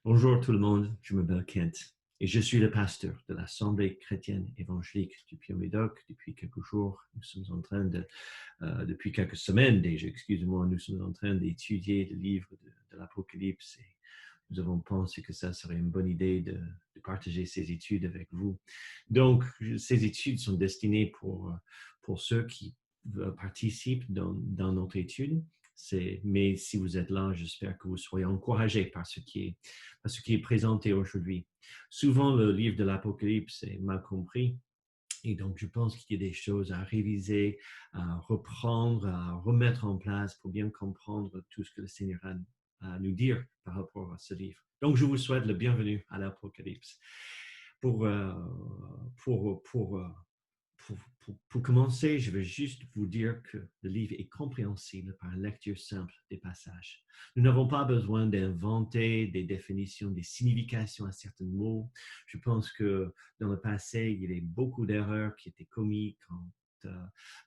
Bonjour tout le monde, je m'appelle Kent et je suis le pasteur de l'Assemblée chrétienne évangélique du Puy-en-Médoc. Depuis quelques jours, depuis quelques semaines déjà, excusez-moi, nous sommes en train d'étudier le livre de l'Apocalypse et nous avons pensé que ça serait une bonne idée de partager ces études avec vous. Donc, ces études sont destinées pour ceux qui participent dans notre étude. Mais si vous êtes là, j'espère que vous soyez encouragés par ce qui est présenté aujourd'hui. Souvent, le livre de l'Apocalypse est mal compris. Et donc, je pense qu'il y a des choses à réviser, à reprendre, à remettre en place pour bien comprendre tout ce que le Seigneur a à nous dire par rapport à ce livre. Donc, je vous souhaite le bienvenu à l'Apocalypse. Pour, euh, pour, pour, euh, pour commencer, je vais juste vous dire que le livre est compréhensible par une lecture simple des passages. Nous n'avons pas besoin d'inventer des définitions, des significations à certains mots. Je pense que dans le passé, il y avait beaucoup d'erreurs qui étaient commises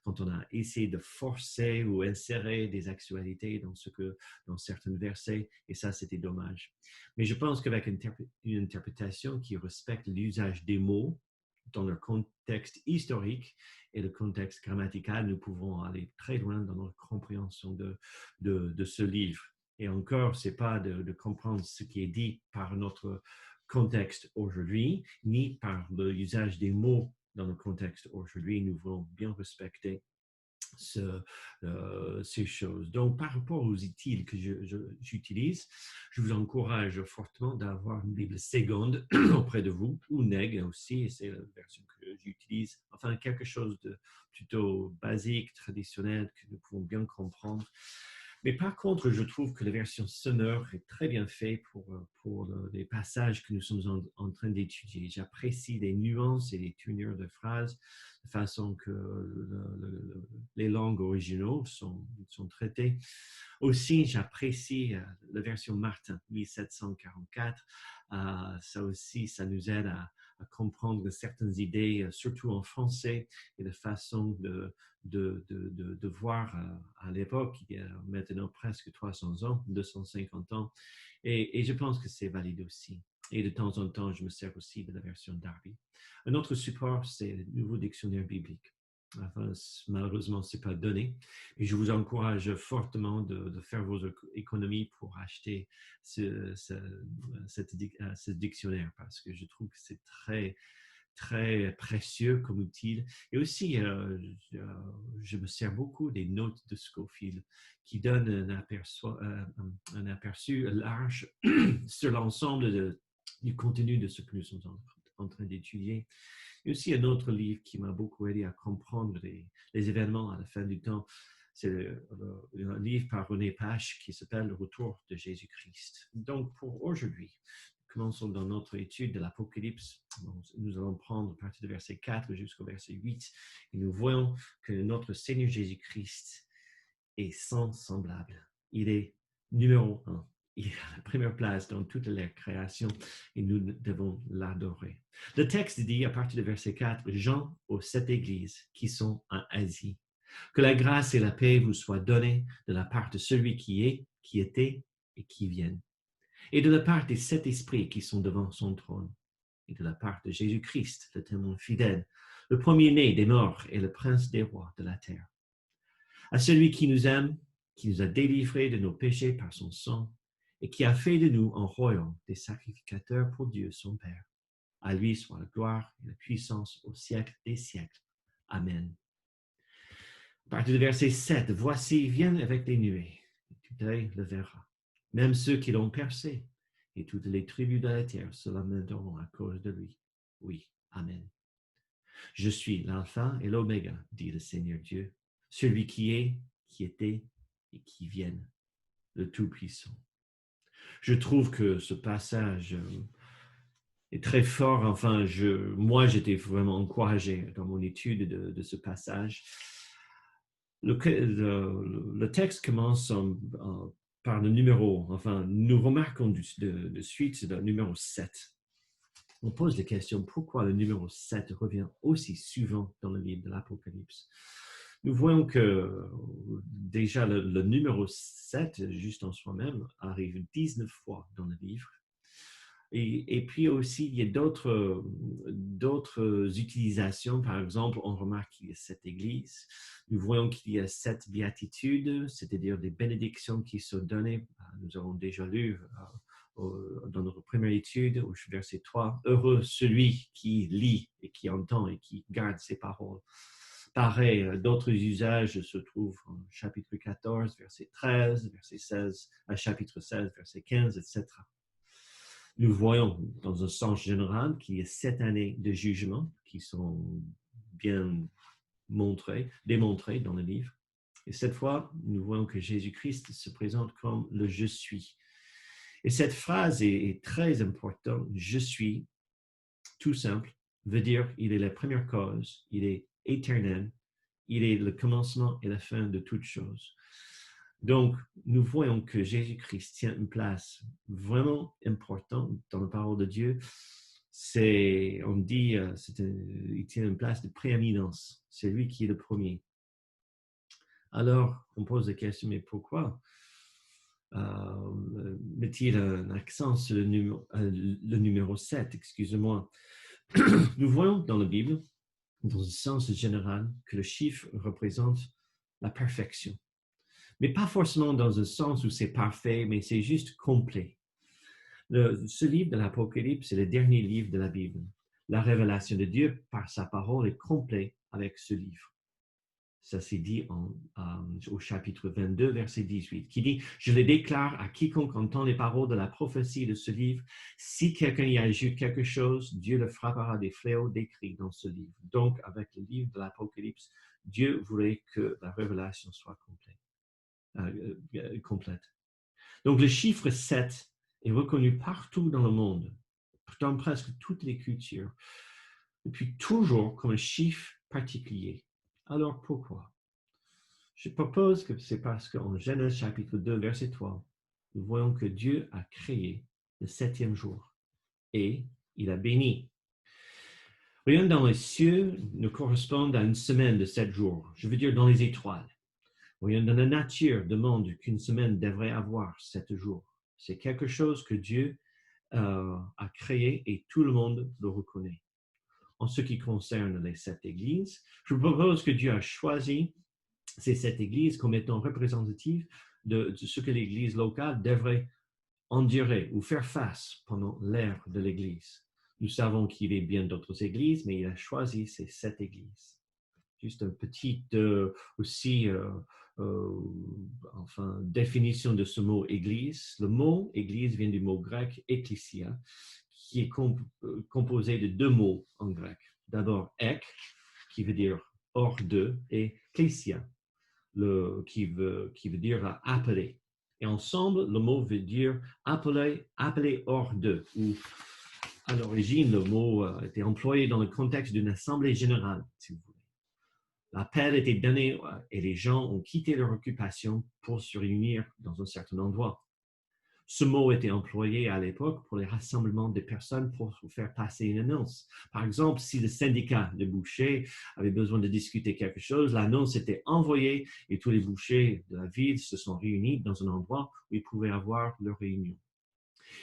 quand on a essayé de forcer ou insérer des actualités dans certains versets, et ça, c'était dommage. Mais je pense qu'avec une interprétation qui respecte l'usage des mots, dans leur contexte historique et le contexte grammatical, nous pouvons aller très loin dans notre compréhension de ce livre. Et encore, ce n'est pas de comprendre ce qui est dit par notre contexte aujourd'hui, ni par l'usage des mots dans le contexte aujourd'hui. Nous voulons bien respecter ces choses. Donc, par rapport aux outils que j'utilise, je vous encourage fortement d'avoir une Bible seconde auprès de vous, ou NEG aussi, c'est la version que j'utilise. Enfin, quelque chose de plutôt basique, traditionnel, que nous pouvons bien comprendre. Mais par contre, je trouve que la version sonore est très bien faite pour les passages que nous sommes en train d'étudier. J'apprécie les nuances et les tournures de phrases de façon que les langues originaux sont traitées. Aussi, j'apprécie la version Martin 1744. Ça aussi, ça nous aide à comprendre certaines idées, surtout en français, et de façon de voir à l'époque, il y a maintenant presque 300 ans, 250 ans, et je pense que c'est valide aussi. Et de temps en temps, je me sers aussi de la version Darby. Un autre support, c'est le nouveau dictionnaire biblique. Enfin, malheureusement, ce n'est pas donné. Et je vous encourage fortement de faire vos économies pour acheter ce dictionnaire parce que je trouve que c'est très précieux comme outil. Et aussi, je me sers beaucoup des notes de Scofield qui donnent un aperçu large sur l'ensemble du contenu de ce que nous sommes en train d'étudier. Il y a aussi un autre livre qui m'a beaucoup aidé à comprendre les événements à la fin du temps. C'est un livre par René Pache qui s'appelle Le Retour de Jésus-Christ. Donc, pour aujourd'hui, commençons dans notre étude de l'Apocalypse. Nous allons prendre à partir du verset 4 jusqu'au verset 8 et nous voyons que notre Seigneur Jésus-Christ est sans semblable. Il est numéro un. Il est à la première place dans toute la création et nous devons l'adorer. Le texte dit à partir du verset 4, Jean aux 7 églises qui sont en Asie. Que la grâce et la paix vous soient données de la part de celui qui est, qui était et qui vient, et de la part des 7 esprits qui sont devant son trône, et de la part de Jésus-Christ, le témoin fidèle, le premier-né des morts et le prince des rois de la terre. À celui qui nous aime, qui nous a délivrés de nos péchés par son sang, et qui a fait de nous un royaume des sacrificateurs pour Dieu son Père. À lui soit la gloire et la puissance au siècle des siècles. Amen. À partir du verset 7, voici, vient avec les nuées, et tout œil le verra, même ceux qui l'ont percé, et toutes les tribus de la terre se lamenteront à cause de lui. Oui, Amen. Je suis l'alpha et l'oméga, dit le Seigneur Dieu, celui qui est, qui était et qui vient, le Tout-Puissant. Je trouve que ce passage est très fort. Enfin, moi, j'étais vraiment encouragé dans mon étude de ce passage. Le texte commence par le numéro, enfin, nous remarquons de suite le numéro 7. On pose la question, pourquoi le numéro 7 revient aussi souvent dans le livre de l'Apocalypse? Nous voyons que déjà le numéro 7, juste en soi-même, arrive 19 fois dans le livre. Et puis aussi, il y a d'autres utilisations. Par exemple, on remarque qu'il y a 7 églises. Nous voyons qu'il y a 7 béatitudes, c'est-à-dire des bénédictions qui sont données. Nous avons déjà lu dans notre première étude, au verset 3, « Heureux celui qui lit et qui entend et qui garde ses paroles. » Pareil, d'autres usages se trouvent en chapitre 14, verset 13, verset 16, chapitre 16, verset 15, etc. Nous voyons dans un sens général qu'il y a 7 années de jugement qui sont bien démontrées dans le livre. Et cette fois, nous voyons que Jésus-Christ se présente comme le « Je suis ». Et cette phrase est très importante. « Je suis », tout simple, veut dire il est la première cause, il est éternel, il est le commencement et la fin de toutes choses. Donc, nous voyons que Jésus-Christ tient une place vraiment importante dans la parole de Dieu. On dit, il tient une place de prééminence. C'est lui qui est le premier. Alors, on pose la question, mais pourquoi met-il un accent sur le numéro 7, excusez-moi. Nous voyons dans la Bible, dans un sens général, que le chiffre représente la perfection. Mais pas forcément dans un sens où c'est parfait, mais c'est juste complet. Ce livre de l'Apocalypse est le dernier livre de la Bible. La révélation de Dieu par sa parole est complète avec ce livre. Ça c'est dit au chapitre 22, verset 18, qui dit « Je le déclare à quiconque entend les paroles de la prophétie de ce livre. Si quelqu'un y ajoute quelque chose, Dieu le frappera des fléaux décrits dans ce livre. » Donc, avec le livre de l'Apocalypse, Dieu voulait que la révélation soit complète. Donc, le chiffre 7 est reconnu partout dans le monde, dans presque toutes les cultures, depuis toujours comme un chiffre particulier. Alors, pourquoi? Je propose que c'est parce qu'en Genèse chapitre 2, verset 3, nous voyons que Dieu a créé le 7e jour et il a béni. Rien dans les cieux ne correspond à une semaine de 7 jours, je veux dire dans les étoiles. Rien dans la nature demande qu'une semaine devrait avoir 7 jours. C'est quelque chose que Dieu a créé et tout le monde le reconnaît. En ce qui concerne les 7 églises, je propose que Dieu a choisi ces 7 églises comme étant représentatives de ce que l'église locale devrait endurer ou faire face pendant l'ère de l'église. Nous savons qu'il y a bien d'autres églises, mais il a choisi ces 7 églises. Juste une petite définition de ce mot église. Le mot église vient du mot grec ekklesia, qui est composé de 2 mots en grec. D'abord ek, qui veut dire hors de, et klesia, qui veut dire appeler. Et ensemble, le mot veut dire appeler hors de. Ou, à l'origine, le mot était employé dans le contexte d'une assemblée générale, si vous voulez. L'appel était donné et les gens ont quitté leur occupation pour se réunir dans un certain endroit. Ce mot était employé à l'époque pour les rassemblements de personnes pour faire passer une annonce. Par exemple, si le syndicat de bouchers avait besoin de discuter quelque chose, l'annonce était envoyée et tous les bouchers de la ville se sont réunis dans un endroit où ils pouvaient avoir leur réunion.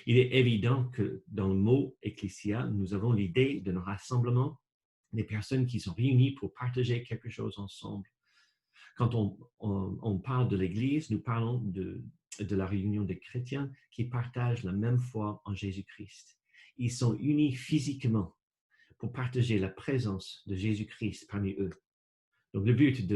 Il est évident que dans le mot « ecclésia », nous avons l'idée de nos rassemblements, des personnes qui sont réunies pour partager quelque chose ensemble. Quand on parle de l'Église, nous parlons de la réunion des chrétiens qui partagent la même foi en Jésus-Christ. Ils sont unis physiquement pour partager la présence de Jésus-Christ parmi eux. Donc le but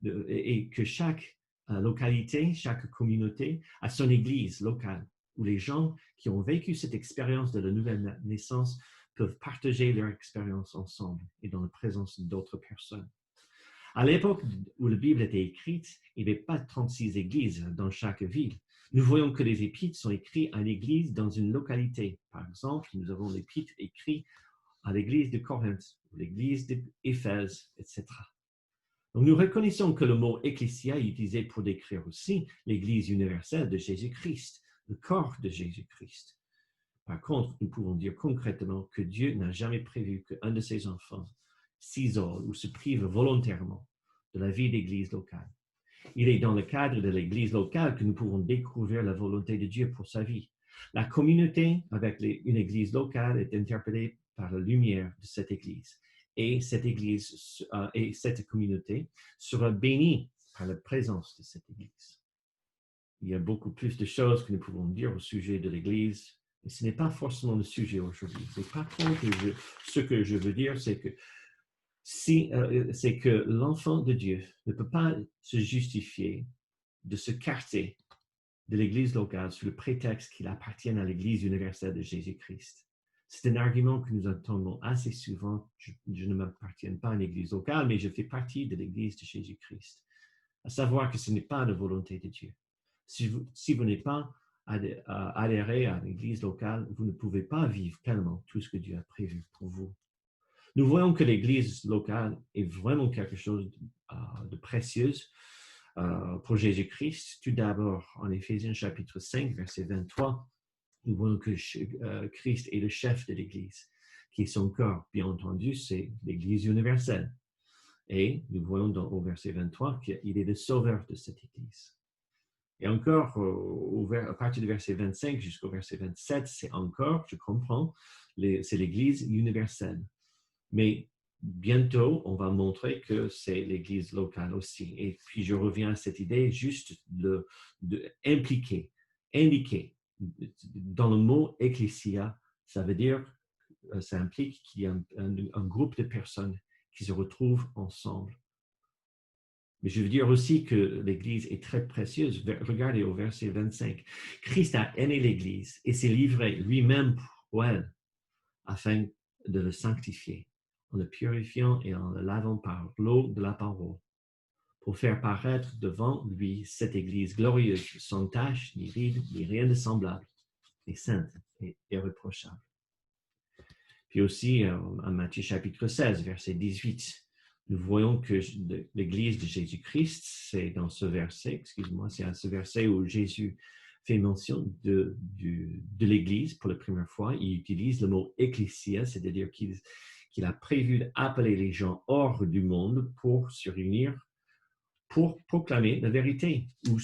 est que chaque localité, chaque communauté a son église locale où les gens qui ont vécu cette expérience de la nouvelle naissance peuvent partager leur expérience ensemble et dans la présence d'autres personnes. À l'époque où la Bible était écrite, il n'y avait pas 36 églises dans chaque ville. Nous voyons que les épîtres sont écrits à l'église dans une localité. Par exemple, nous avons l'épître écrit à l'église de Corinthe, l'église d'Éphèse, etc. Donc, nous reconnaissons que le mot « ecclésia » est utilisé pour décrire aussi l'église universelle de Jésus-Christ, le corps de Jésus-Christ. Par contre, nous pouvons dire concrètement que Dieu n'a jamais prévu qu'un de ses enfants s'isole ou se prive volontairement de la vie d'église locale. Il est dans le cadre de l'église locale que nous pouvons découvrir la volonté de Dieu pour sa vie. La communauté avec une église locale est interpellée par la lumière de cette église. Et cette église et cette communauté sera bénie par la présence de cette église. Il y a beaucoup plus de choses que nous pouvons dire au sujet de l'église, mais ce n'est pas forcément le sujet aujourd'hui. Mais par contre, ce que je veux dire, c'est que c'est que l'enfant de Dieu ne peut pas se justifier de se carter de l'Église locale sous le prétexte qu'il appartient à l'Église universelle de Jésus-Christ. C'est un argument que nous entendons assez souvent. Je ne m'appartiens pas à une Église locale, mais je fais partie de l'Église de Jésus-Christ. À savoir que ce n'est pas la volonté de Dieu. Si vous n'êtes pas adhéré à l'Église locale, vous ne pouvez pas vivre pleinement tout ce que Dieu a prévu pour vous. Nous voyons que l'Église locale est vraiment quelque chose de précieux pour Jésus-Christ. Tout d'abord, en Éphésiens chapitre 5, verset 23, nous voyons que Christ est le chef de l'Église, qui est son corps. Bien entendu, c'est l'Église universelle. Et nous voyons au verset 23 qu'il est le sauveur de cette Église. Et encore, à partir du verset 25 jusqu'au verset 27, c'est encore, je comprends, c'est l'Église universelle. Mais bientôt, on va montrer que c'est l'Église locale aussi. Et puis, je reviens à cette idée juste indiquer. Dans le mot ecclésia, ça veut dire, ça implique qu'il y a un groupe de personnes qui se retrouvent ensemble. Mais je veux dire aussi que l'Église est très précieuse. Regardez au verset 25. Christ a aimé l'Église et s'est livré lui-même pour elle afin de le sanctifier, en le purifiant et en le lavant par l'eau de la parole, pour faire paraître devant lui cette Église glorieuse, sans tache, ni ride, ni rien de semblable, mais sainte et irréprochable. Puis aussi, en Matthieu chapitre 16, verset 18, nous voyons que l'Église de Jésus-Christ, c'est dans ce verset, c'est à ce verset où Jésus fait mention de l'Église pour la première fois. Il utilise le mot « ecclésia », c'est-à-dire qu'il a prévu d'appeler les gens hors du monde pour se réunir, pour proclamer la vérité, ou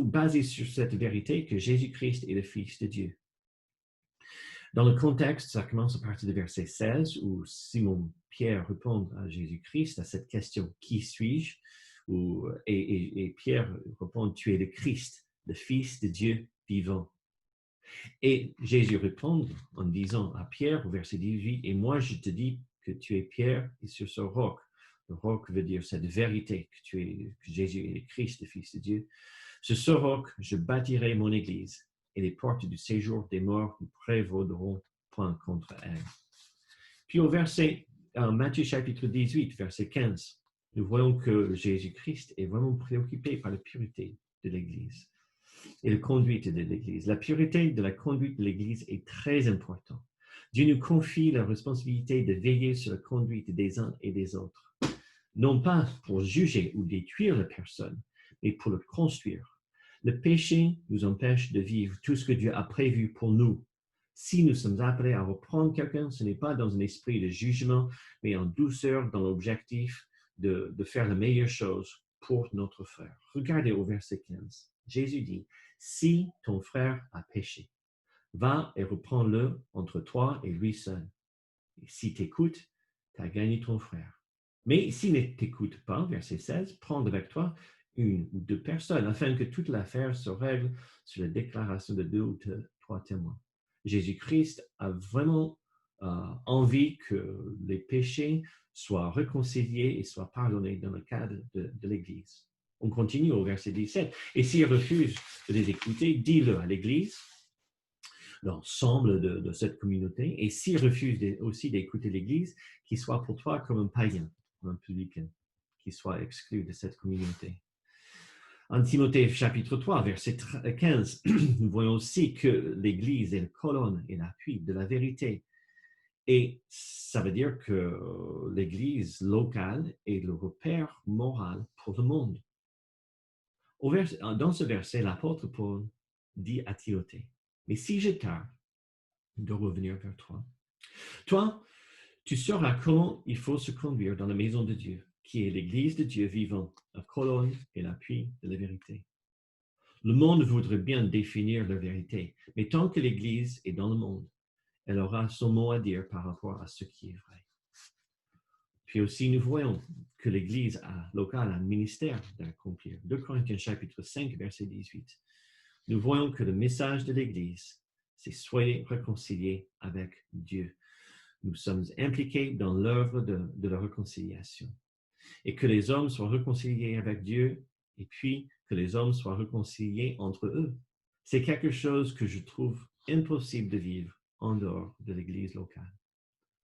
basé sur cette vérité que Jésus-Christ est le Fils de Dieu. Dans le contexte, ça commence à partir du verset 16, où Simon-Pierre répond à Jésus-Christ à cette question « Qui suis-je » et Pierre répond « Tu es le Christ, le Fils de Dieu vivant. » Et Jésus répond en disant à Pierre au verset 18 « Et moi je te dis que tu es Pierre et sur ce roc. » Le roc veut dire cette vérité que Jésus est le Christ, le Fils de Dieu. « Sur ce roc, je bâtirai mon Église. Et les portes du séjour des morts ne prévaudront point contre elle. » Puis au verset, Matthieu chapitre 18, verset 15, nous voyons que Jésus-Christ est vraiment préoccupé par la pureté de l'Église et la conduite de l'Église. La pureté de la conduite de l'Église est très importante. Dieu nous confie la responsabilité de veiller sur la conduite des uns et des autres, non pas pour juger ou détruire la personne, mais pour le construire. Le péché nous empêche de vivre tout ce que Dieu a prévu pour nous. Si nous sommes appelés à reprendre quelqu'un, ce n'est pas dans un esprit de jugement, mais en douceur, dans l'objectif de faire la meilleure chose pour notre frère. Regardez au verset 15. Jésus dit, « Si ton frère a péché, va et reprends-le entre toi et lui seul. Et si t'écoute, tu as gagné ton frère. Mais s'il ne t'écoute pas, verset 16, prends avec toi une ou deux personnes, afin que toute l'affaire se règle sur la déclaration de 2 ou 3 témoins. » Jésus-Christ a vraiment envie que les péchés soient réconciliés et soient pardonnés dans le cadre de l'Église. On continue au verset 17. « Et s'il refuse de les écouter, dis-le à l'Église, l'ensemble de cette communauté, et s'il refuse aussi d'écouter l'Église, qu'il soit pour toi comme un païen, un publicain, qu'il soit exclu de cette communauté. » En Timothée chapitre 3, verset 15, nous voyons aussi que l'Église est la colonne et l'appui de la vérité. Et ça veut dire que l'Église locale est le repère moral pour le monde. Dans ce verset, l'apôtre Paul dit à Timothée, « Mais si je tarde de revenir vers toi, toi, tu sauras comment il faut se conduire dans la maison de Dieu, qui est l'Église de Dieu vivant, la colonne et l'appui de la vérité. » Le monde voudrait bien définir la vérité, mais tant que l'Église est dans le monde, elle aura son mot à dire par rapport à ce qui est vrai. Puis aussi, nous voyons que l'Église locale a un ministère d'accomplir. 2 Corinthiens chapitre 5, verset 18. Nous voyons que le message de l'Église, c'est soyez réconciliés avec Dieu. Nous sommes impliqués dans l'œuvre de la réconciliation. Et que les hommes soient réconciliés avec Dieu, et puis que les hommes soient réconciliés entre eux. C'est quelque chose que je trouve impossible de vivre en dehors de l'Église locale.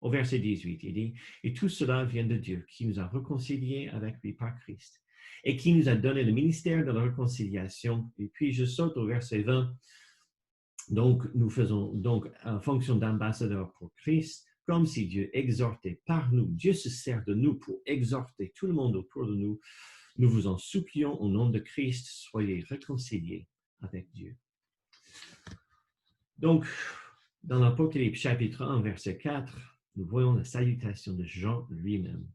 Au verset 18, il dit, « Et tout cela vient de Dieu, qui nous a réconciliés avec lui par Christ, et qui nous a donné le ministère de la réconciliation. » Et puis je saute au verset 20. Donc, nous faisons donc en fonction d'ambassadeurs pour Christ, comme si Dieu exhortait par nous. Dieu se sert de nous pour exhorter tout le monde autour de nous. Nous vous en supplions au nom de Christ, soyez réconciliés avec Dieu. Donc, dans l'Apocalypse chapitre 1, verset 4, nous voyons la salutation de Jean lui-même.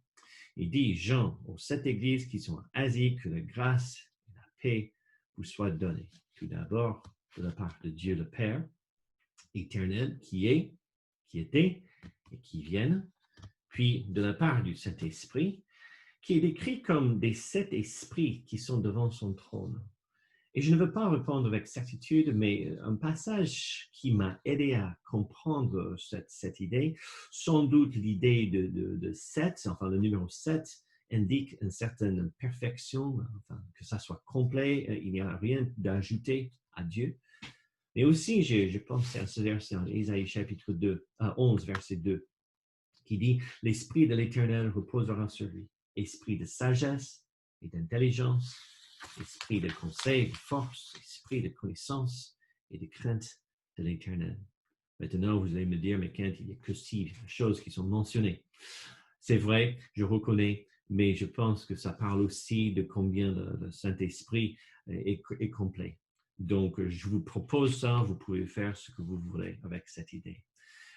Il dit, Jean, aux 7 églises qui sont en Asie, que la grâce et la paix vous soient données. Tout d'abord, de la part de Dieu le Père, éternel, qui est, qui était et qui viennent, puis de la part du Saint-Esprit, qui est décrit comme des 7 esprits qui sont devant son trône. Et je ne veux pas répondre avec certitude, mais un passage qui m'a aidé à comprendre cette idée, sans doute l'idée de 7, enfin le numéro 7, indique une certaine perfection, enfin, que ça soit complet, il n'y a rien d'ajouté à Dieu. Mais aussi, je pense à ce verset en Ésaïe chapitre 11, verset 2, qui dit « L'Esprit de l'Éternel reposera sur lui, esprit de sagesse et d'intelligence, esprit de conseil, de force, esprit de connaissance et de crainte de l'Éternel. » Maintenant, vous allez me dire, mais Kent, il n'y a que 6 choses qui sont mentionnées. C'est vrai, je reconnais, mais je pense que ça parle aussi de combien le Saint-Esprit est complet. Donc, je vous propose ça, vous pouvez faire ce que vous voulez avec cette idée.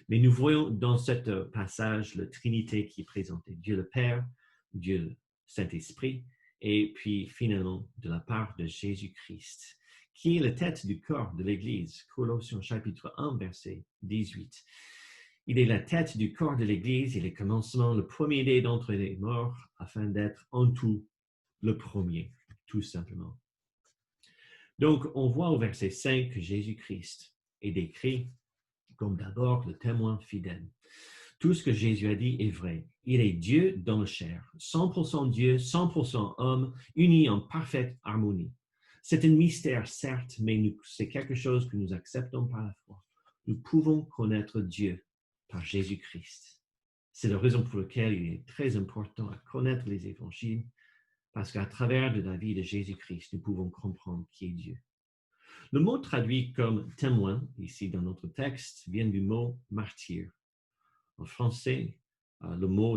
Mais nous voyons dans ce passage la Trinité qui est présentée. Dieu le Père, Dieu le Saint-Esprit, et puis finalement de la part de Jésus-Christ, qui est la tête du corps de l'Église. Colossiens chapitre 1, verset 18. Il est la tête du corps de l'Église, il est le commencement, le premier-né d'entre les morts, afin d'être en tout le premier, tout simplement. Donc, on voit au verset 5 que Jésus-Christ est décrit comme d'abord le témoin fidèle. Tout ce que Jésus a dit est vrai. Il est Dieu dans la chair, 100% Dieu, 100% homme, unis en parfaite harmonie. C'est un mystère, certes, mais c'est quelque chose que nous acceptons par la foi. Nous pouvons connaître Dieu par Jésus-Christ. C'est la raison pour laquelle il est très important à connaître les évangiles, parce qu'à travers de la vie de Jésus-Christ, nous pouvons comprendre qui est Dieu. Le mot traduit comme témoin, ici dans notre texte, vient du mot martyr. En français, le mot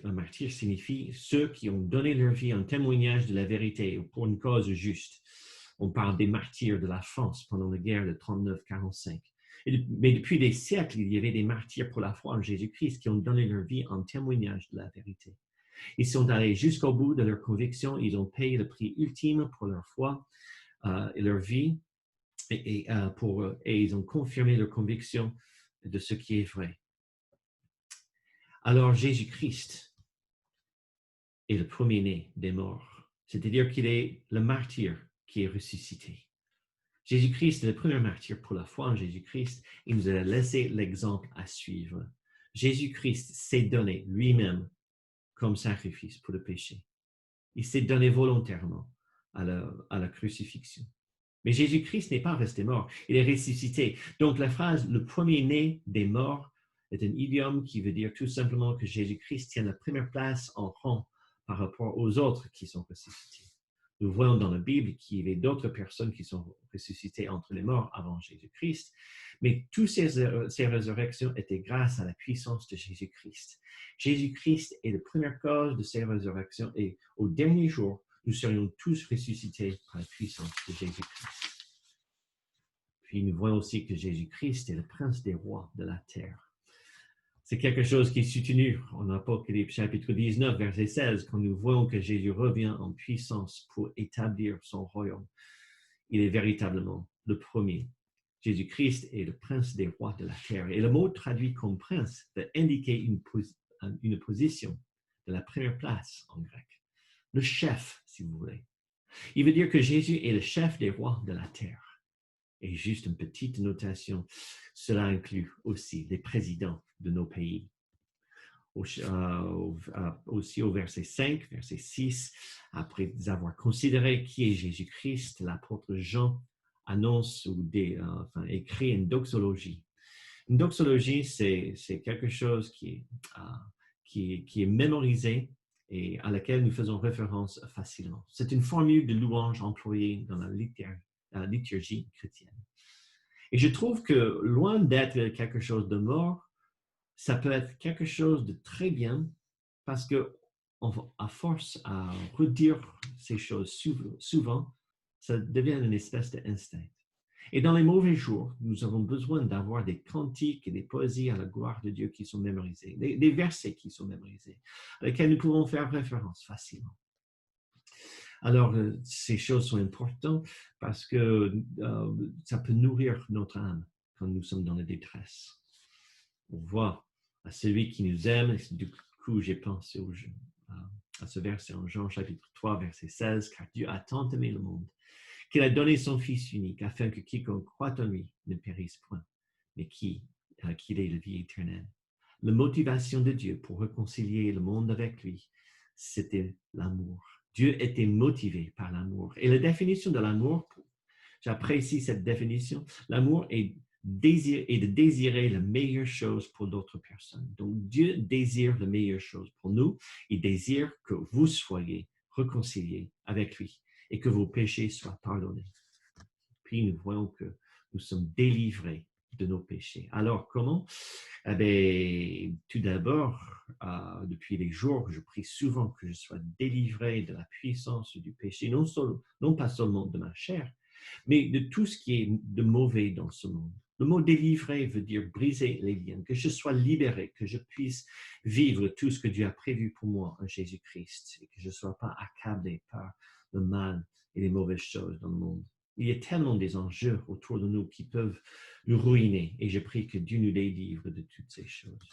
martyr signifie ceux qui ont donné leur vie en témoignage de la vérité ou pour une cause juste. On parle des martyrs de la France pendant la guerre de 39-45. Mais depuis des siècles, il y avait des martyrs pour la foi en Jésus-Christ qui ont donné leur vie en témoignage de la vérité. Ils sont allés jusqu'au bout de leur conviction, ils ont payé le prix ultime pour leur foi et leur vie, et ils ont confirmé leur conviction de ce qui est vrai. Alors Jésus-Christ est le premier-né des morts, c'est-à-dire qu'il est le martyr qui est ressuscité. Jésus-Christ est le premier martyr pour la foi en Jésus-Christ. Il nous a laissé l'exemple à suivre. Jésus-Christ s'est donné lui-même comme sacrifice pour le péché. Il s'est donné volontairement à la crucifixion. Mais Jésus-Christ n'est pas resté mort, il est ressuscité. Donc la phrase « le premier-né des morts » est un idiome qui veut dire tout simplement que Jésus-Christ tient la première place en rang par rapport aux autres qui sont ressuscités. Nous voyons dans la Bible qu'il y avait d'autres personnes qui sont ressuscitées entre les morts avant Jésus-Christ, mais toutes ces résurrections étaient grâce à la puissance de Jésus-Christ. Jésus-Christ est la première cause de ces résurrections et au dernier jour, nous serions tous ressuscités par la puissance de Jésus-Christ. Puis nous voyons aussi que Jésus-Christ est le prince des rois de la terre. C'est quelque chose qui est soutenu en Apocalypse chapitre 19, verset 16, quand nous voyons que Jésus revient en puissance pour établir son royaume. il est véritablement le premier. Jésus-Christ est le prince des rois de la terre. Et le mot traduit comme prince peut indiquer une position de la première place en grec. Le chef, si vous voulez. Il veut dire que Jésus est le chef des rois de la terre. Et juste une petite notation, cela inclut aussi les présidents de nos pays. Aussi au verset 5, verset 6, après avoir considéré qui est Jésus-Christ, l'apôtre Jean annonce ou écrit une doxologie. Une doxologie, c'est quelque chose qui est mémorisé et à laquelle nous faisons référence facilement. C'est une formule de louange employée dans la liturgie chrétienne. Et je trouve que loin d'être quelque chose de mort, ça peut être quelque chose de très bien parce que à force à redire ces choses souvent, ça devient une espèce d'instinct. Et dans les mauvais jours, nous avons besoin d'avoir des cantiques et des poésies à la gloire de Dieu qui sont mémorisés, des versets qui sont mémorisés, à lesquels nous pouvons faire référence facilement. Alors, ces choses sont importantes parce que ça peut nourrir notre âme quand nous sommes dans la détresse. On voit à celui qui nous aime, et du coup, j'ai pensé à ce verset en Jean chapitre 3, verset 16, car Dieu a tant aimé le monde qu'il a donné son Fils unique, afin que quiconque croit en lui ne périsse point, mais qu'il ait la vie éternelle. La motivation de Dieu pour réconcilier le monde avec lui, c'était l'amour. Dieu était motivé par l'amour. Et la définition de l'amour, j'apprécie cette définition, l'amour est de désirer la meilleure chose pour d'autres personnes. Donc, Dieu désire la meilleure chose pour nous. Il désire que vous soyez réconciliés avec lui et que vos péchés soient pardonnés. Puis nous voyons que nous sommes délivrés de nos péchés. Alors, comment? Eh bien, tout d'abord, depuis les jours, je prie souvent que je sois délivré de la puissance du péché, non pas seulement de ma chair, mais de tout ce qui est de mauvais dans ce monde. Le mot délivrer veut dire briser les liens, que je sois libéré, que je puisse vivre tout ce que Dieu a prévu pour moi en Jésus-Christ et que je ne sois pas accablé par le mal et les mauvaises choses dans le monde. Il y a tellement des enjeux autour de nous qui peuvent nous ruiner et je prie que Dieu nous délivre de toutes ces choses.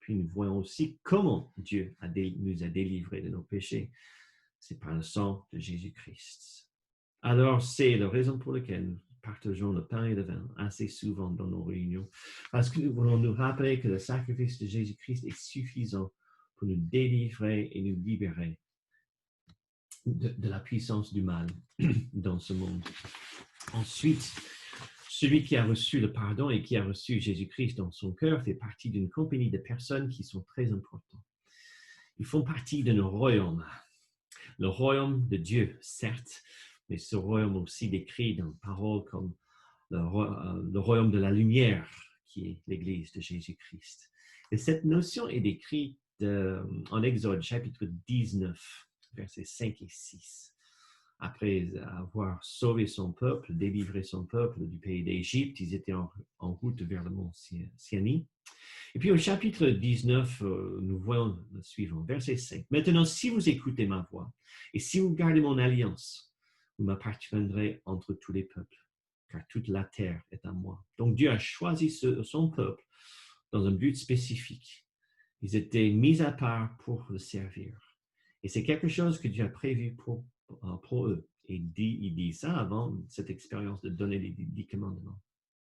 Puis nous voyons aussi comment Dieu nous a délivrés de nos péchés. C'est par le sang de Jésus-Christ. Alors, c'est la raison pour laquelle nous partageons le pain et le vin assez souvent dans nos réunions, parce que nous voulons nous rappeler que le sacrifice de Jésus-Christ est suffisant pour nous délivrer et nous libérer de la puissance du mal dans ce monde. Ensuite, celui qui a reçu le pardon et qui a reçu Jésus-Christ dans son cœur fait partie d'une compagnie de personnes qui sont très importantes. Ils font partie de nos royaumes. Le royaume de Dieu, certes, mais ce royaume aussi décrit dans parole comme le royaume de la lumière, qui est l'Église de Jésus-Christ. Et cette notion est décrite en Exode, chapitre 19, versets 5 et 6. Après avoir sauvé son peuple, délivré son peuple du pays d'Égypte, ils étaient en route vers le mont Sinaï. Et puis au chapitre 19, nous voyons le suivant, verset 5. Maintenant, si vous écoutez ma voix et si vous gardez mon alliance, vous m'appartiendrez entre tous les peuples, car toute la terre est à moi. Donc Dieu a choisi son peuple dans un but spécifique. Ils étaient mis à part pour le servir. Et c'est quelque chose que Dieu a prévu pour eux. Et il dit ça avant cette expérience de donner les 10 commandements.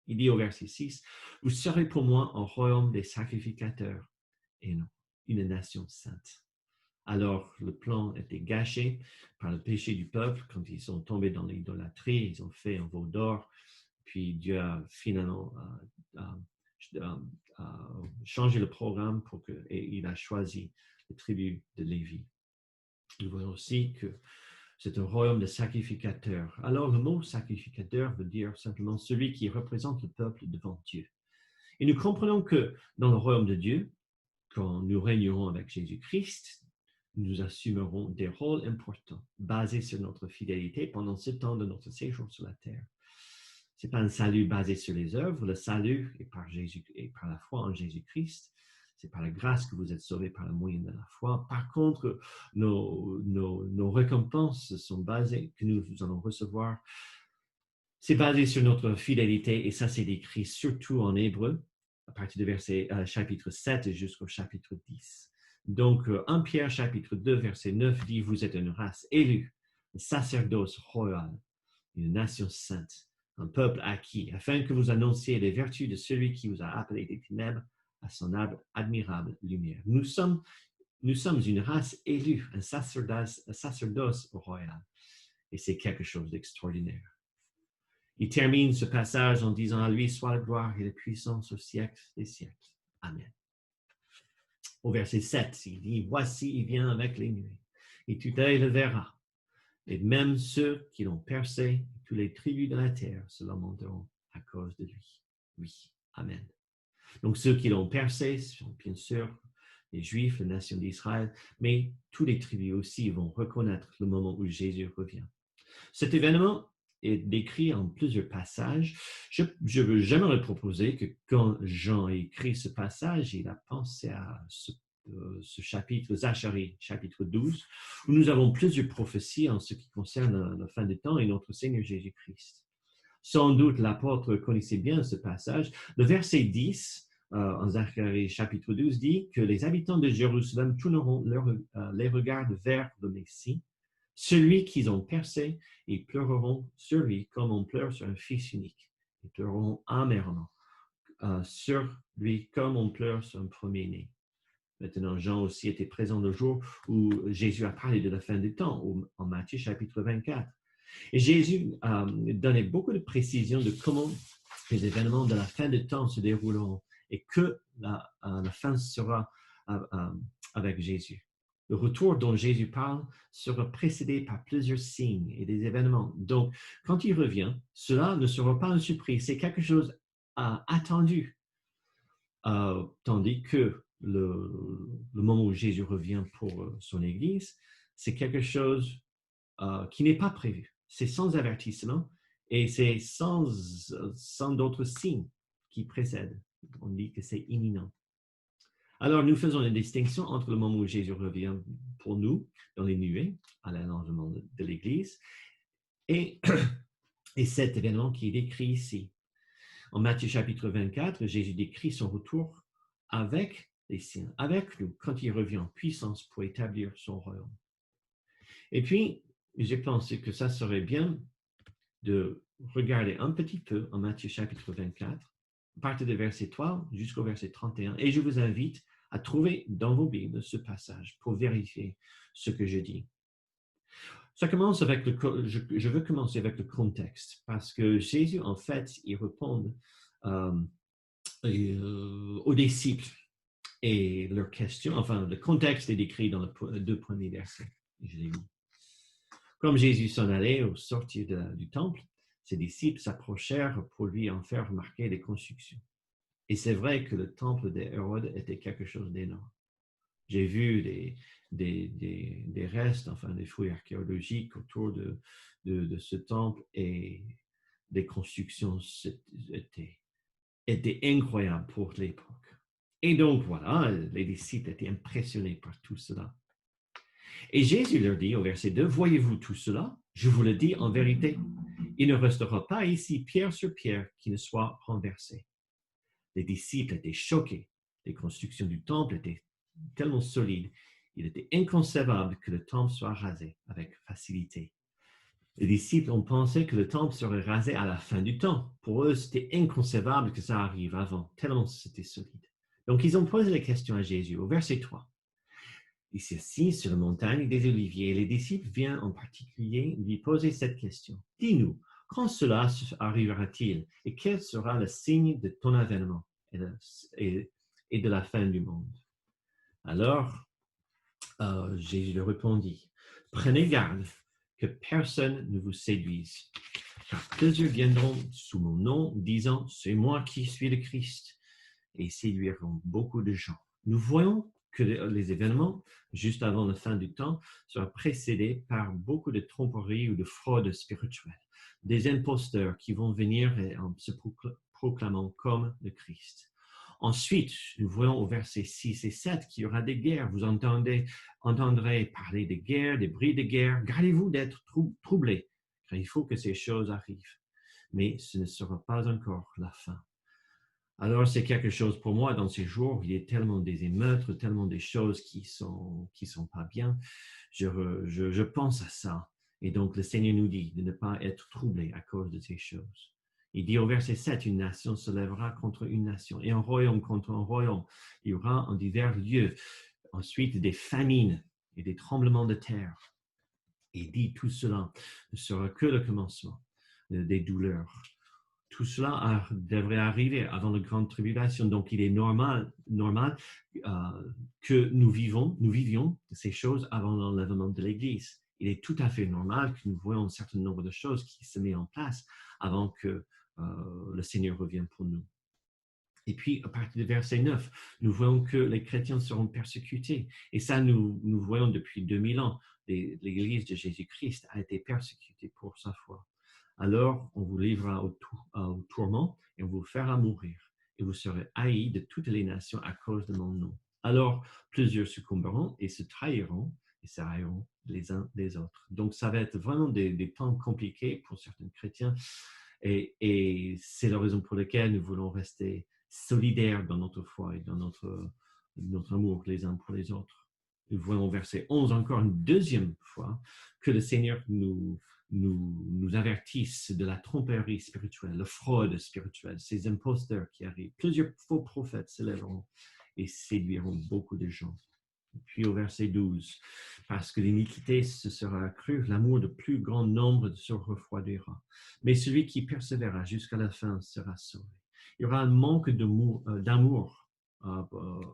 Il dit au verset 6, « Vous serez pour moi un royaume des sacrificateurs et non une nation sainte. » Alors, le plan était gâché par le péché du peuple quand ils sont tombés dans l'idolâtrie, ils ont fait un veau d'or, puis Dieu a finalement changé le programme et il a choisi la tribu de Lévi. Nous voyons aussi que c'est un royaume de sacrificateurs. Alors, le mot sacrificateur veut dire simplement celui qui représente le peuple devant Dieu. Et nous comprenons que dans le royaume de Dieu, quand nous régnerons avec Jésus-Christ, nous assumerons des rôles importants basés sur notre fidélité pendant ce temps de notre séjour sur la terre. Ce n'est pas un salut basé sur les œuvres. Le salut est par la foi en Jésus-Christ. C'est par la grâce que vous êtes sauvés par le moyen de la foi. Par contre, nos récompenses sont basées, que nous allons recevoir, C'est basé sur notre fidélité et ça, c'est décrit surtout en hébreu, à partir du chapitre 7 jusqu'au chapitre 10. Donc, 1 Pierre chapitre 2, verset 9 dit, vous êtes une race élue, un sacerdoce royal, une nation sainte, un peuple acquis, afin que vous annonciez les vertus de celui qui vous a appelé des ténèbres à son admirable lumière. Nous sommes une race élue, un sacerdoce royal. Et c'est quelque chose d'extraordinaire. Il termine ce passage en disant à lui soit la gloire et la puissance au siècle des siècles. Amen. Au verset 7, il dit, voici, il vient avec les nuées, et tout œil le verra. Et même ceux qui l'ont percé, tous les tribus de la terre se lamenteront à cause de lui. Oui, amen. Donc ceux qui l'ont percé sont bien sûr les Juifs, la nation d'Israël, mais tous les tribus aussi vont reconnaître le moment où Jésus revient. Cet événement est décrit en plusieurs passages. J'aimerais proposer que quand Jean a écrit ce passage, il a pensé à ce chapitre, Zacharie, chapitre 12, où nous avons plusieurs prophéties en ce qui concerne la fin des temps et notre Seigneur Jésus-Christ. Sans doute, l'apôtre connaissait bien ce passage. Le verset 10, en Zacharie chapitre 12, dit que les habitants de Jérusalem tourneront les regards vers le Messie, celui qu'ils ont percé, et pleureront sur lui comme on pleure sur un fils unique. Ils pleureront amèrement sur lui comme on pleure sur un premier-né. Maintenant, Jean aussi était présent le jour où Jésus a parlé de la fin des temps, en Matthieu chapitre 24. Et Jésus donnait beaucoup de précisions de comment les événements de la fin des temps se dérouleront et que la fin sera avec Jésus. Le retour dont Jésus parle sera précédé par plusieurs signes et des événements. Donc, quand il revient, cela ne sera pas une surprise, c'est quelque chose attendu. Tandis que le moment où Jésus revient pour son Église, c'est quelque chose qui n'est pas prévu. C'est sans avertissement et c'est sans d'autres signes qui précèdent. On dit que c'est imminent. Alors, nous faisons une distinction entre le moment où Jésus revient pour nous dans les nuées, à l'allongement de l'Église, et cet événement qui est décrit ici. En Matthieu chapitre 24, Jésus décrit son retour avec les siens, avec nous, quand il revient en puissance pour établir son royaume. Et puis, j'ai pensé que ça serait bien de regarder un petit peu en Matthieu chapitre 24, à partir du verset 3 jusqu'au verset 31, et je vous invite à trouver dans vos Bibles ce passage pour vérifier ce que je dis. Ça commence avec je veux commencer avec le contexte, parce que Jésus, en fait, il répond aux disciples et leurs questions. Enfin, le contexte est décrit dans les 2 premiers versets. Je l'ai mis. Comme Jésus s'en allait au sortir du temple, ses disciples s'approchèrent pour lui en faire remarquer les constructions. Et c'est vrai que le temple d'Hérode était quelque chose d'énorme. J'ai vu des restes, enfin des fouilles archéologiques autour de ce temple et les constructions étaient incroyables pour l'époque. Et donc voilà, les disciples étaient impressionnés par tout cela. Et Jésus leur dit au verset 2, « Voyez-vous tout cela? Je vous le dis en vérité, il ne restera pas ici pierre sur pierre qui ne soit renversée. » Les disciples étaient choqués. Les constructions du temple étaient tellement solides, il était inconcevable que le temple soit rasé avec facilité. Les disciples ont pensé que le temple serait rasé à la fin du temps. Pour eux, c'était inconcevable que ça arrive avant, tellement c'était solide. Donc, ils ont posé la question à Jésus au verset 3. Il s'assit sur la montagne des Oliviers et les disciples viennent en particulier lui poser cette question. « Dis-nous, quand cela arrivera-t-il et quel sera le signe de ton avènement et de la fin du monde? » Alors, Jésus leur répondit, « Prenez garde que personne ne vous séduise, car plusieurs viendront sous mon nom, disant, c'est moi qui suis le Christ, et séduiront beaucoup de gens. » Nous voyons que les événements, juste avant la fin du temps, seront précédés par beaucoup de tromperies ou de fraudes spirituelles, des imposteurs qui vont venir en se proclamant comme le Christ. Ensuite, nous voyons au verset 6 et 7 qu'il y aura des guerres. Vous entendrez parler de guerres, des bruits de guerre. Gardez-vous d'être troublés, car il faut que ces choses arrivent. mais ce ne sera pas encore la fin. Alors, c'est quelque chose pour moi dans ces jours, il y a tellement des émeutes, tellement des choses qui sont pas bien. Je pense à ça. Et donc, le Seigneur nous dit de ne pas être troublé à cause de ces choses. Il dit au verset 7, une nation se lèvera contre une nation et un royaume contre un royaume. Il y aura en divers lieux ensuite des famines et des tremblements de terre. Et il dit tout cela ne sera que le commencement des douleurs. Tout cela devrait arriver avant la grande tribulation. Donc, il est normal que nous vivions ces choses avant l'enlèvement de l'Église. Il est tout à fait normal que nous voyons un certain nombre de choses qui se mettent en place avant que le Seigneur revienne pour nous. Et puis, à partir du verset 9, nous voyons que les chrétiens seront persécutés. Et ça, nous voyons depuis 2000 ans. L'Église de Jésus-Christ a été persécutée pour sa foi. Alors, on vous livrera au tourment et on vous fera mourir. Et vous serez haïs de toutes les nations à cause de mon nom. Alors, plusieurs succomberont et se trahiront et s'haïront les uns des autres. Donc, ça va être vraiment des temps compliqués pour certains chrétiens. Et c'est la raison pour laquelle nous voulons rester solidaires dans notre foi et dans notre amour les uns pour les autres. Nous voyons au verset 11 encore une deuxième fois que le Seigneur nous avertisse de la tromperie spirituelle, la fraude spirituelle, ces imposteurs qui arrivent. Plusieurs faux prophètes se lèveront et séduiront beaucoup de gens. Puis au verset 12, parce que l'iniquité se sera accrue, l'amour de plus grand nombre se refroidira. Mais celui qui persévérera jusqu'à la fin sera sauvé. Il y aura un manque d'amour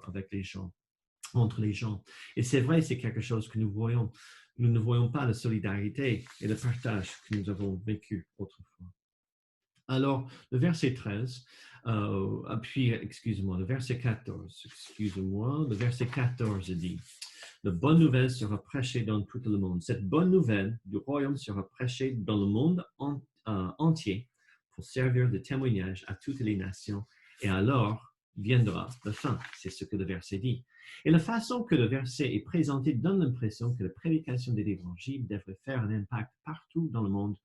avec les gens, entre les gens. Et c'est vrai, c'est quelque chose que nous voyons. Nous ne voyons pas la solidarité et le partage que nous avons vécu autrefois. Alors, le verset 13, le verset 14, le verset 14 dit, « La bonne nouvelle sera prêchée dans tout le monde. Cette bonne nouvelle du royaume sera prêchée dans le monde entier pour servir de témoignage à toutes les nations. Et alors viendra la fin. » C'est ce que le verset dit. Et la façon que le verset est présenté donne l'impression que la prédication de l'Évangile devrait faire un impact partout dans le monde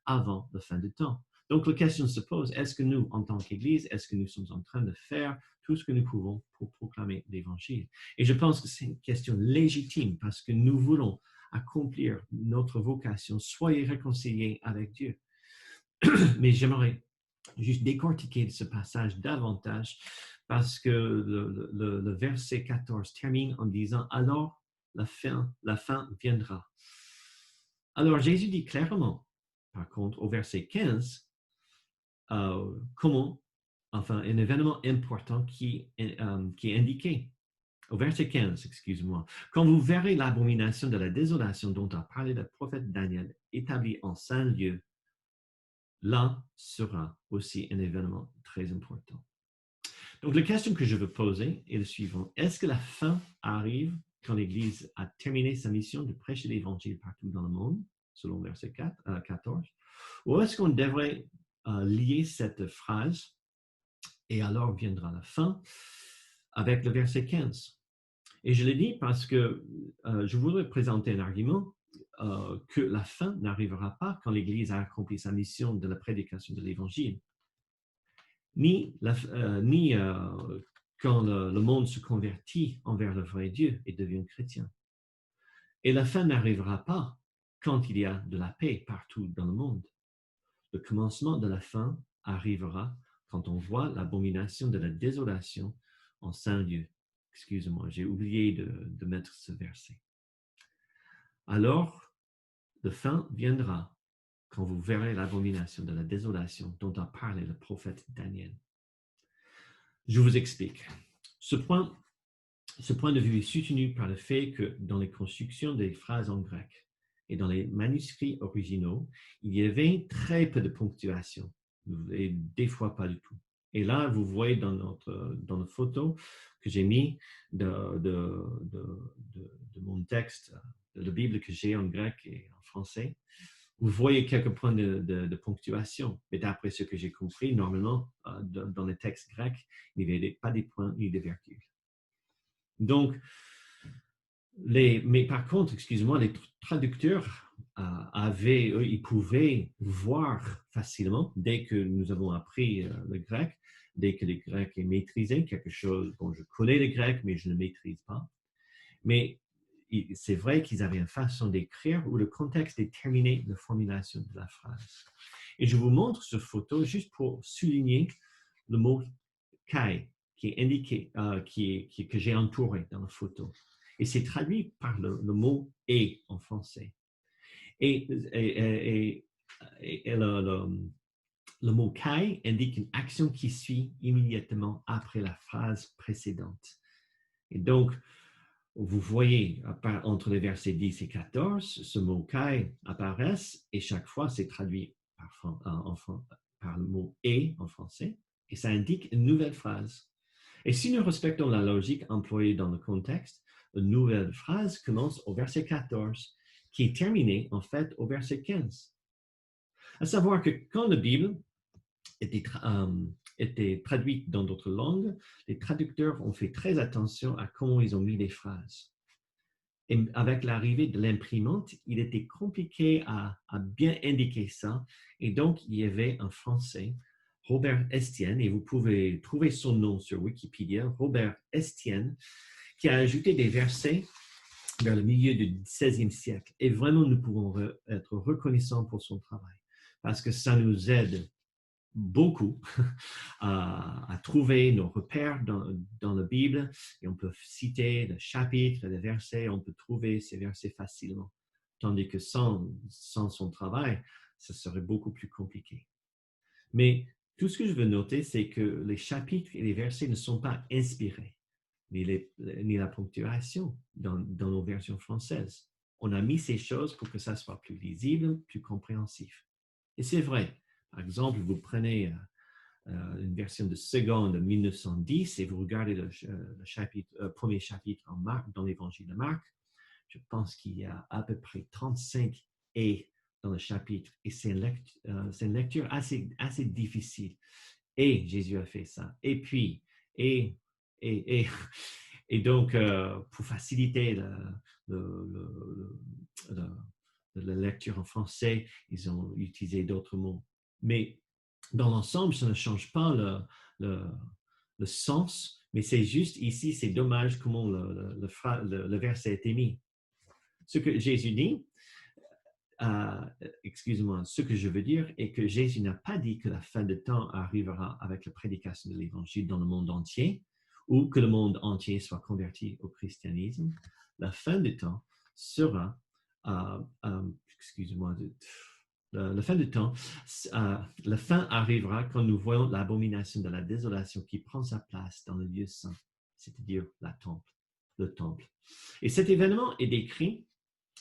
avant la fin du temps. Donc, la question se pose, est-ce que nous, en tant qu'Église, est-ce que nous sommes en train de faire tout ce que nous pouvons pour proclamer l'Évangile? Et je pense que c'est une question légitime parce que nous voulons accomplir notre vocation, soyez réconciliés avec Dieu. Mais j'aimerais juste décortiquer ce passage davantage parce que le verset 14 termine en disant « Alors, la fin viendra ». Alors, Jésus dit clairement, par contre, au verset 15, un événement important qui est indiqué. Au verset 15, excusez-moi. « Quand vous verrez l'abomination de la désolation dont a parlé le prophète Daniel établie en saint lieu, là sera aussi un événement très important. » Donc, la question que je veux poser est la suivante. Est-ce que la fin arrive quand l'Église a terminé sa mission de prêcher l'Évangile partout dans le monde, selon verset 14, ou est-ce qu'on devrait lier cette phrase « et alors viendra la fin » avec le verset 15? Et je le dis parce que je voudrais présenter un argument que la fin n'arrivera pas quand l'Église a accompli sa mission de la prédication de l'Évangile, ni quand le monde se convertit envers le vrai Dieu et devient chrétien. Et la fin n'arrivera pas quand il y a de la paix partout dans le monde. Le commencement de la fin arrivera quand on voit l'abomination de la désolation en saint lieu. Excusez-moi, j'ai oublié de mettre ce verset. Alors, la fin viendra quand vous verrez l'abomination de la désolation dont a parlé le prophète Daniel. Je vous explique. Ce point de vue est soutenu par le fait que dans les constructions des phrases en grec et dans les manuscrits originaux, il y avait très peu de ponctuation, et des fois pas du tout. Et là, vous voyez dans la photo que j'ai mis de mon texte, de la Bible que j'ai en grec et en français, vous voyez quelques points de ponctuation. Mais d'après ce que j'ai compris, normalement, dans les textes grecs, il n'y avait pas des points ni des virgules. Donc, mais par contre, excusez-moi, les traducteurs ils pouvaient voir facilement dès que nous avons appris le grec, dès que le grec est maîtrisé, quelque chose, bon, je connais le grec, mais je ne le maîtrise pas. Mais c'est vrai qu'ils avaient une façon d'écrire où le contexte déterminait la formulation de la phrase. Et je vous montre cette photo juste pour souligner le mot kai qui est indiqué, que j'ai entouré dans la photo. Et c'est traduit par le mot et en français. Et le mot kai indique une action qui suit immédiatement après la phrase précédente. Et donc, vous voyez, entre les versets 10 et 14, ce mot kai apparaît et chaque fois, c'est traduit par le mot et en français et ça indique une nouvelle phrase. Et si nous respectons la logique employée dans le contexte, une nouvelle phrase commence au verset 14 qui est terminée en fait au verset 15. À savoir que quand la Bible était traduite dans d'autres langues, les traducteurs ont fait très attention à comment ils ont mis les phrases. Et avec l'arrivée de l'imprimante, il était compliqué à bien indiquer ça. Et donc, il y avait un Français, Robert Estienne, et vous pouvez trouver son nom sur Wikipédia, Robert Estienne, qui a ajouté des versets vers le milieu du XVIe siècle. Et vraiment, nous pouvons être reconnaissants pour son travail, parce que ça nous aide beaucoup à trouver nos repères dans la Bible et on peut citer le chapitre, les versets, on peut trouver ces versets facilement. Tandis que sans son travail, ça serait beaucoup plus compliqué. Mais tout ce que je veux noter, c'est que les chapitres et les versets ne sont pas inspirés, ni la ponctuation dans nos versions françaises. On a mis ces choses pour que ça soit plus lisible, plus compréhensif. Et c'est vrai. Par exemple, vous prenez une version de seconde de 1910 et vous regardez le premier chapitre en Marc, dans l'évangile de Marc. Je pense qu'il y a à peu près 35 et dans le chapitre et c'est une lecture assez difficile. Et Jésus a fait ça. Et puis, et donc, pour faciliter la lecture en français, ils ont utilisé d'autres mots. Mais dans l'ensemble, ça ne change pas le sens, mais c'est juste ici, c'est dommage comment le verset a été mis. Ce que Jésus dit, excusez-moi, ce que je veux dire est que Jésus n'a pas dit que la fin de temps arrivera avec la prédication de l'Évangile dans le monde entier ou que le monde entier soit converti au christianisme. La fin de temps sera, excusez-moi, la fin du temps, la fin arrivera quand nous voyons l'abomination de la désolation qui prend sa place dans le lieu saint, c'est-à-dire le temple. Et cet événement est décrit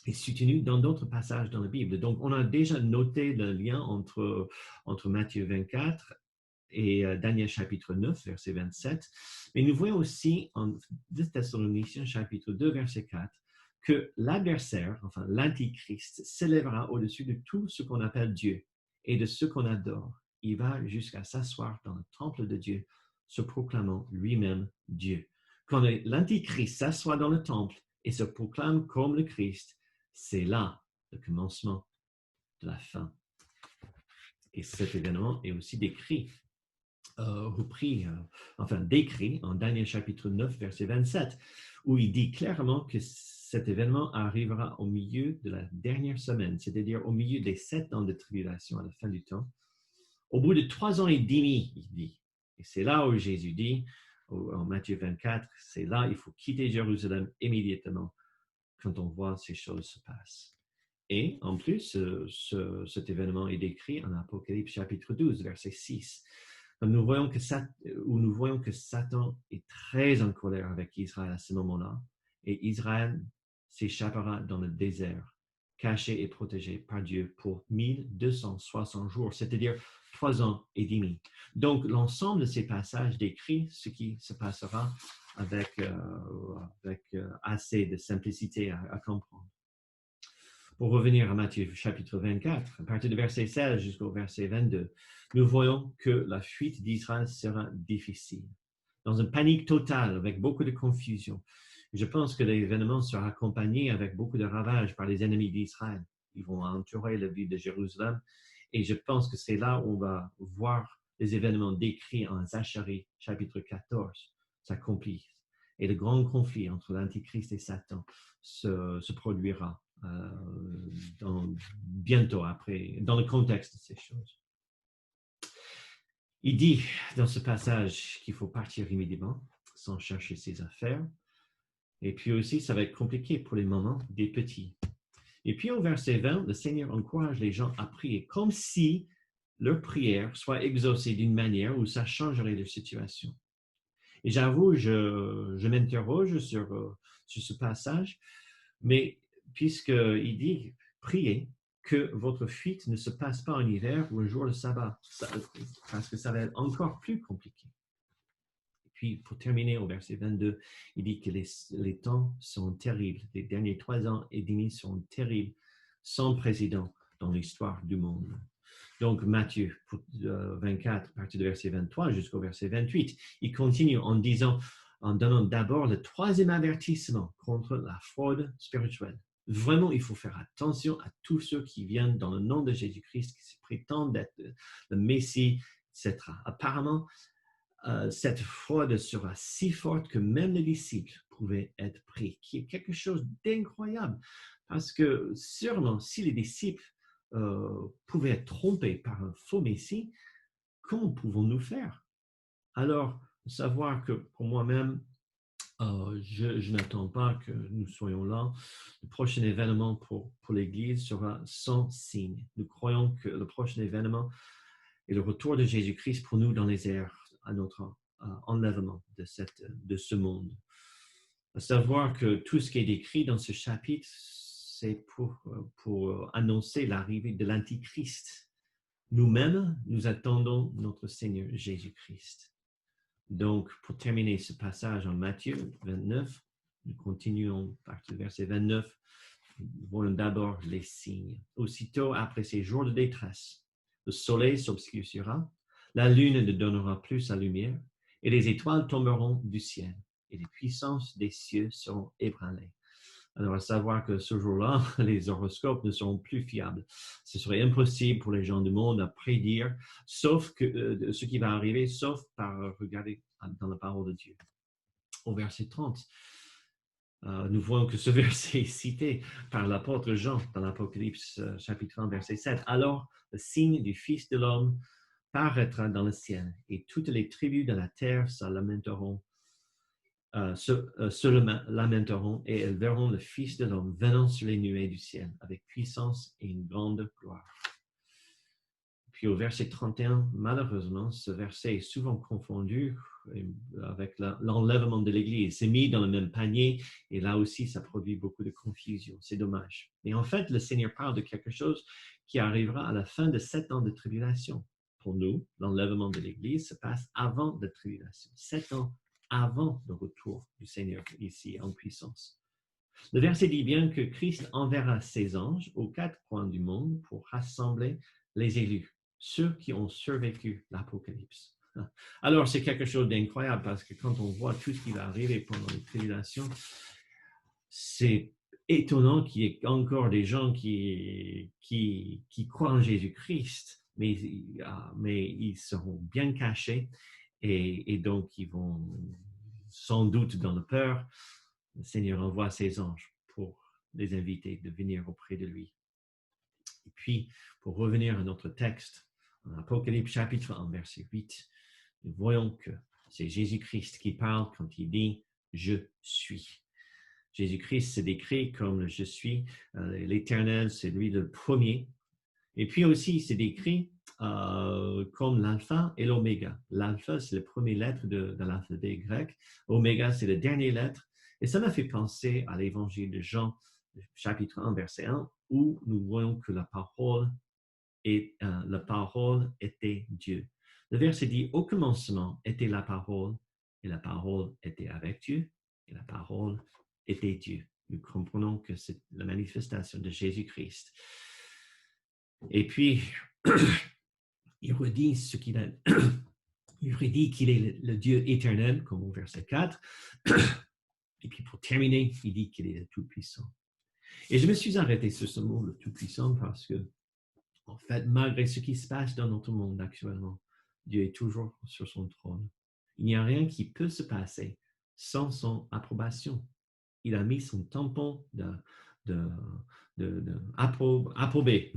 et soutenu dans d'autres passages dans la Bible. Donc, on a déjà noté le lien entre Matthieu 24 et Daniel chapitre 9, verset 27. Mais nous voyons aussi en 2 Thessaloniciens chapitre 2, verset 4, que l'adversaire, enfin l'antichrist, s'élèvera au-dessus de tout ce qu'on appelle Dieu et de ce qu'on adore. Il va jusqu'à s'asseoir dans le temple de Dieu, se proclamant lui-même Dieu. Quand l'antichrist s'assoit dans le temple et se proclame comme le Christ, c'est là le commencement de la fin. Et cet événement est aussi décrit en Daniel chapitre 9, verset 27, où il dit clairement que cet événement arrivera au milieu de la dernière semaine, c'est-à-dire au milieu des 7 ans de tribulation à la fin du temps. Au bout de 3 ans et demi, il dit. Et c'est là où Jésus dit, en Matthieu 24, c'est là, il faut quitter Jérusalem immédiatement quand on voit ces choses se passer. Et en plus, cet événement est décrit en Apocalypse chapitre 12, verset 6. Nous voyons que Satan est très en colère avec Israël à ce moment-là, et Israël s'échappera dans le désert, caché et protégé par Dieu pour 1260 jours, c'est-à-dire 3 ans et demi. Donc, l'ensemble de ces passages décrit ce qui se passera avec assez de simplicité à comprendre. Pour revenir à Matthieu chapitre 24, à partir du verset 16 jusqu'au verset 22, nous voyons que la fuite d'Israël sera difficile, dans une panique totale, avec beaucoup de confusion. Je pense que l'événement sera accompagné avec beaucoup de ravages par les ennemis d'Israël. ils vont entourer la ville de Jérusalem. Et je pense que c'est là où on va voir les événements décrits en Zacharie, chapitre 14, s'accomplissent. Et le grand conflit entre l'Antichrist et Satan se produira bientôt après, dans le contexte de ces choses. Il dit dans ce passage qu'il faut partir immédiatement, sans chercher ses affaires. Et puis aussi, ça va être compliqué pour les mamans des petits. Et puis au verset 20, le Seigneur encourage les gens à prier comme si leur prière soit exaucée d'une manière où ça changerait leur situation. Et j'avoue, je m'interroge sur ce passage, mais puisqu'il dit « Priez que votre fuite ne se passe pas en hiver ou un jour de sabbat », parce que ça va être encore plus compliqué. Et puis, pour terminer au verset 22, il dit que les temps sont terribles. Les derniers 3 ans et demi sont terribles, sans précédent dans l'histoire du monde. Donc, Matthieu 24, à partir du verset 23 jusqu'au verset 28, il continue en donnant d'abord le 3e avertissement contre la fraude spirituelle. Vraiment, il faut faire attention à tous ceux qui viennent dans le nom de Jésus-Christ, qui se prétendent être le Messie, etc. Apparemment, cette fraude sera si forte que même les disciples pouvaient être pris, qui est quelque chose d'incroyable. Parce que sûrement, si les disciples pouvaient être trompés par un faux Messie, comment pouvons-nous faire? Alors, savoir que pour moi-même, je n'attends pas que nous soyons là. Le prochain événement pour l'Église sera sans signe. Nous croyons que le prochain événement est le retour de Jésus-Christ pour nous dans les airs, à notre enlèvement de ce monde. À savoir que tout ce qui est décrit dans ce chapitre, c'est pour annoncer l'arrivée de l'Antichrist. Nous-mêmes, nous attendons notre Seigneur Jésus-Christ. Donc, pour terminer ce passage en Matthieu 29, nous continuons à partir du verset 29. Nous voyons d'abord les signes. Aussitôt après ces jours de détresse, le soleil s'obscurcira, la lune ne donnera plus sa lumière, et les étoiles tomberont du ciel, et les puissances des cieux seront ébranlées. Alors, à savoir que ce jour-là, les horoscopes ne seront plus fiables. Ce serait impossible pour les gens du monde à prédire, sauf que ce qui va arriver, sauf par regarder dans la parole de Dieu. Au verset 30, nous voyons que ce verset est cité par l'apôtre Jean dans l'Apocalypse chapitre 1, verset 7. Alors, le signe du Fils de l'homme paraîtra dans le ciel, et toutes les tribus de la terre se lamenteront et elles verront le Fils de l'homme venant sur les nuées du ciel avec puissance et une grande gloire. Puis au verset 31, malheureusement, ce verset est souvent confondu avec l'enlèvement de l'Église. C'est mis dans le même panier et là aussi, ça produit beaucoup de confusion. C'est dommage. Mais en fait, le Seigneur parle de quelque chose qui arrivera à la fin de 7 ans de tribulation. Pour nous, l'enlèvement de l'Église se passe avant la tribulation. 7 ans avant le retour du Seigneur ici en puissance. Le verset dit bien que Christ enverra ses anges aux 4 coins du monde pour rassembler les élus, ceux qui ont survécu l'Apocalypse. Alors, c'est quelque chose d'incroyable parce que quand on voit tout ce qui va arriver pendant les tribulations, c'est étonnant qu'il y ait encore des gens qui croient en Jésus-Christ, mais ils seront bien cachés et donc ils vont sans doute dans la peur. Le Seigneur envoie ses anges pour les inviter de venir auprès de lui. Et puis, pour revenir à notre texte, en Apocalypse chapitre 1, verset 8, nous voyons que c'est Jésus-Christ qui parle quand il dit « Je suis ». Jésus-Christ se décrit comme « Je suis ». L'Éternel, c'est lui le premier. Et puis aussi, il se décrit comme l'alpha et l'oméga. L'alpha, c'est la première lettre de l'alphabet grec. Oméga, c'est la dernière lettre. Et ça m'a fait penser à l'évangile de Jean, chapitre 1, verset 1, où nous voyons que la parole était Dieu. Le verset dit, au commencement était la parole, et la parole était avec Dieu, et la parole était Dieu. Nous comprenons que c'est la manifestation de Jésus-Christ. Et puis, il redit qu'il est le Dieu éternel, comme au verset 4. Et puis, pour terminer, il dit qu'il est le Tout-Puissant. Et je me suis arrêté sur ce mot, le Tout-Puissant, parce que, en fait, malgré ce qui se passe dans notre monde actuellement, Dieu est toujours sur son trône. Il n'y a rien qui peut se passer sans son approbation. Il a mis son tampon de, approbé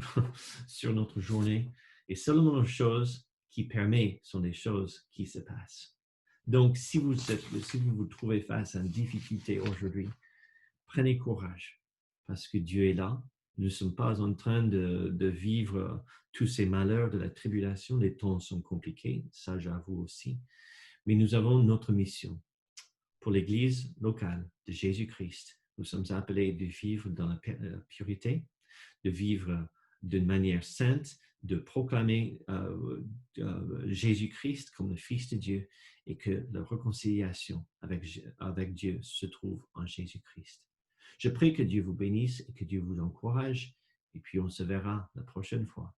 sur notre journée. Et seulement les choses qui permettent sont des choses qui se passent. Donc, si vous vous trouvez face à une difficulté aujourd'hui, prenez courage parce que Dieu est là. Nous ne sommes pas en train de vivre tous ces malheurs de la tribulation. Les temps sont compliqués, ça j'avoue aussi. Mais nous avons notre mission pour l'Église locale de Jésus-Christ. Nous sommes appelés de vivre dans la pureté, de vivre d'une manière sainte, de proclamer Jésus-Christ comme le Fils de Dieu et que la réconciliation avec Dieu se trouve en Jésus-Christ. Je prie que Dieu vous bénisse et que Dieu vous encourage et puis on se verra la prochaine fois.